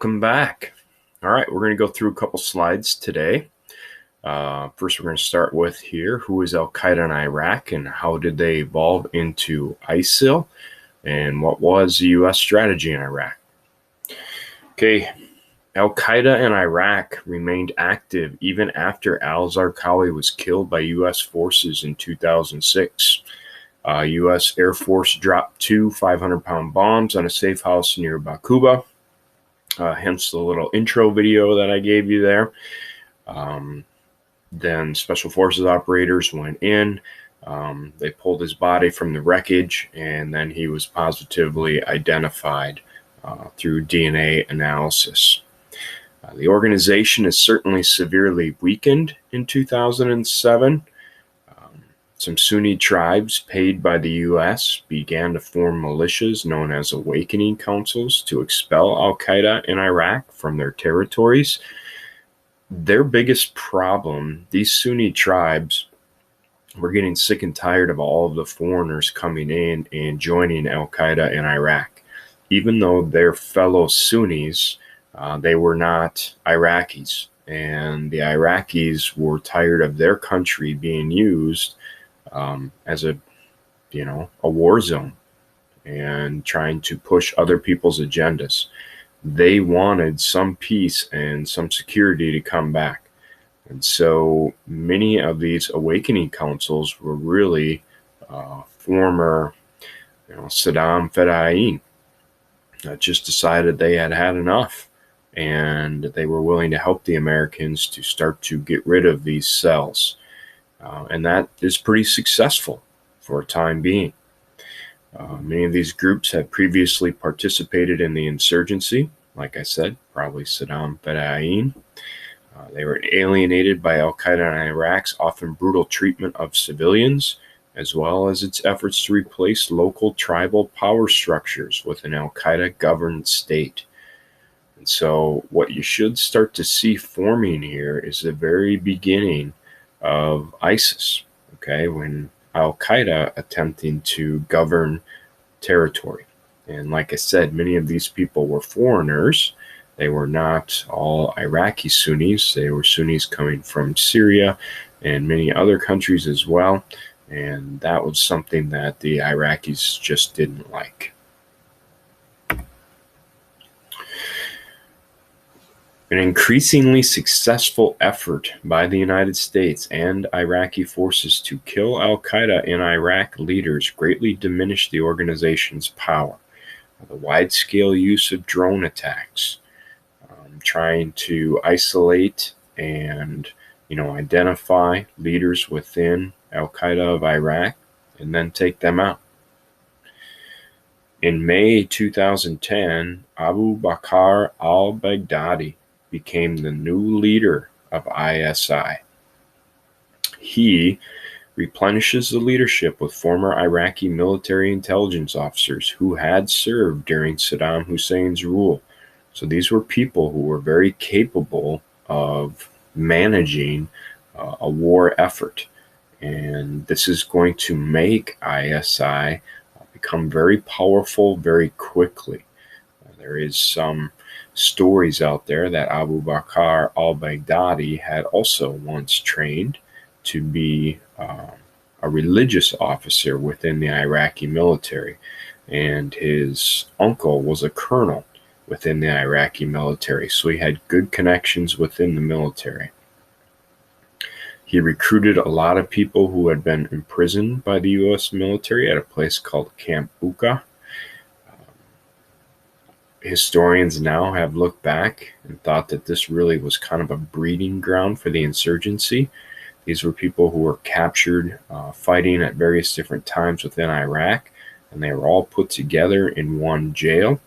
Welcome back. All right, we're going to go through a couple slides today. First, we're going to start with here, who is al-Qaeda in Iraq and how did they evolve into ISIL and what was the U.S. strategy in Iraq? Okay, al-Qaeda in Iraq remained active even after al-Zarqawi was killed by U.S. forces in 2006. U.S. Air Force dropped two 500-pound bombs on a safe house near Bakuba. Hence the little intro video that I gave you there. Then Special Forces operators went in. They pulled his body from the wreckage, and then he was positively identified through DNA analysis. The organization is certainly severely weakened in 2007. Some Sunni tribes paid by the U.S. began to form militias known as awakening councils to expel al-Qaeda in Iraq from their territories. Their biggest problem, these Sunni tribes were getting sick and tired of all of the foreigners coming in and joining al-Qaeda in Iraq. Even though they're fellow Sunnis, they were not Iraqis. And the Iraqis were tired of their country being used as a war zone and trying to push other people's agendas. They wanted some peace and some security to come back. And so many of these awakening councils were really former Saddam Fedayeen that just decided they had had enough, and they were willing to help the Americans to start to get rid of these cells. And that is pretty successful for a time being. Many of these groups had previously participated in the insurgency. Like I said, probably Saddam Fedayeen. They were alienated by al-Qaeda in Iraq's often brutal treatment of civilians, as well as its efforts to replace local tribal power structures with an al-Qaeda governed state. And so what you should start to see forming here is the very beginning of ISIS, okay, when al-Qaeda attempting to govern territory. And like I said, many of these people were foreigners. They were not all Iraqi Sunnis. They were Sunnis coming from Syria and many other countries as well. And that was something that the Iraqis just didn't like. An increasingly successful effort by the United States and Iraqi forces to kill al-Qaeda in Iraq leaders greatly diminished the organization's power. The wide-scale use of drone attacks, trying to isolate and identify leaders within al-Qaeda of Iraq and then take them out. In May 2010, Abu Bakr al-Baghdadi became the new leader of ISI. He replenishes the leadership with former Iraqi military intelligence officers who had served during Saddam Hussein's rule. So these were people who were very capable of managing a war effort. And this is going to make ISI become very powerful very quickly. There is some stories out there that Abu Bakr al-Baghdadi had also once trained to be a religious officer within the Iraqi military, and his uncle was a colonel within the Iraqi military, so he had good connections within the military. He recruited a lot of people who had been imprisoned by the U.S. military at a place called Camp Bucca. Historians now have looked back and thought that this really was kind of a breeding ground for the insurgency. These were people who were captured fighting at various different times within Iraq, and they were all put together in one jail.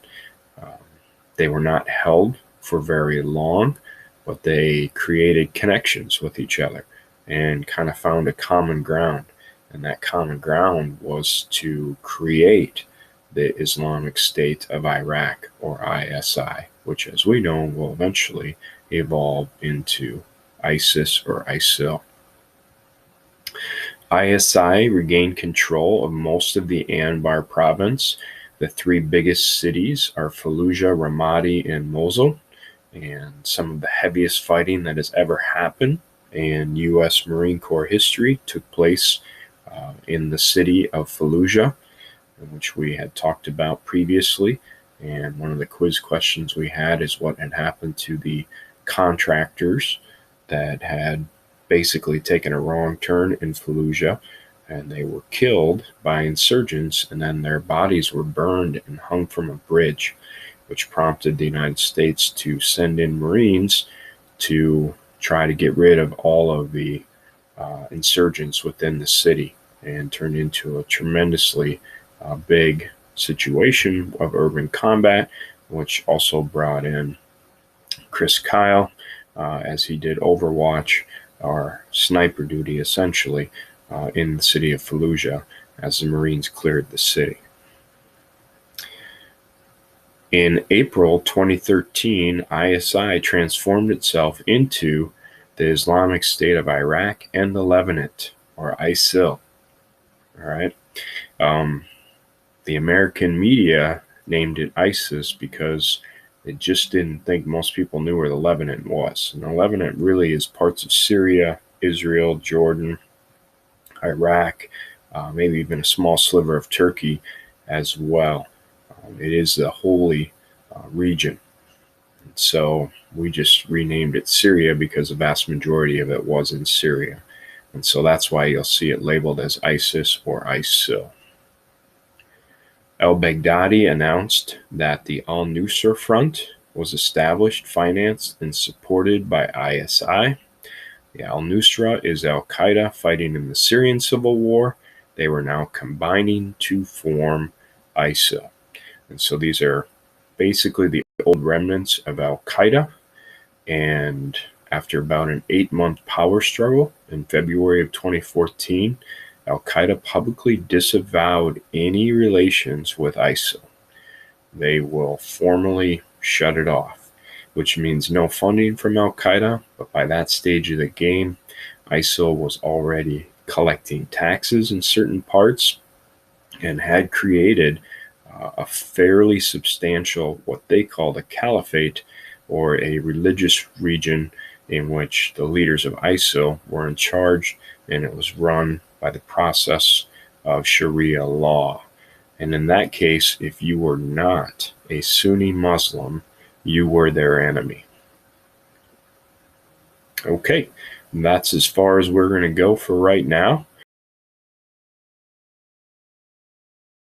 They were not held for very long, but they created connections with each other and kind of found a common ground. And that common ground was to create the Islamic State of Iraq, or ISI, which, as we know, will eventually evolve into ISIS or ISIL. ISI regained control of most of the Anbar province. The three biggest cities are Fallujah, Ramadi, and Mosul. and some of the heaviest fighting that has ever happened in U.S. Marine Corps history took place in the city of Fallujah, which we had talked about previously. And one of the quiz questions we had is what had happened to the contractors that had basically taken a wrong turn in Fallujah, and they were killed by insurgents, and then their bodies were burned and hung from a bridge, which prompted the United States to send in Marines to try to get rid of all of the insurgents within the city, and turned into a tremendously big situation of urban combat, which also brought in Chris Kyle as he did Overwatch, or sniper duty essentially, in the city of Fallujah as the Marines cleared the city. In April 2013, ISI transformed itself into the Islamic State of Iraq and the Levant, or ISIL. All right. The American media named it ISIS because they just didn't think most people knew where the Lebanon was. And the Lebanon really is parts of Syria, Israel, Jordan, Iraq, maybe even a small sliver of Turkey as well. It is the holy region. And so we just renamed it Syria because the vast majority of it was in Syria. And so that's why you'll see it labeled as ISIS or ISIL. Al-Baghdadi announced that the al-Nusra Front was established, financed, and supported by ISI. The al-Nusra is al-Qaeda fighting in the Syrian civil war. They were now combining to form ISIL. And so these are basically the old remnants of al-Qaeda. And after about an 8-month power struggle in February of 2014, al-Qaeda publicly disavowed any relations with ISIL. They will formally shut it off, which means no funding from al-Qaeda. But by that stage of the game, ISIL was already collecting taxes in certain parts and had created a fairly substantial, what they called a caliphate, or a religious region in which the leaders of ISIL were in charge, and it was run by the process of Sharia law. And in that case, if you were not a Sunni Muslim, you were their enemy. Okay, that's as far as we're going to go for right now.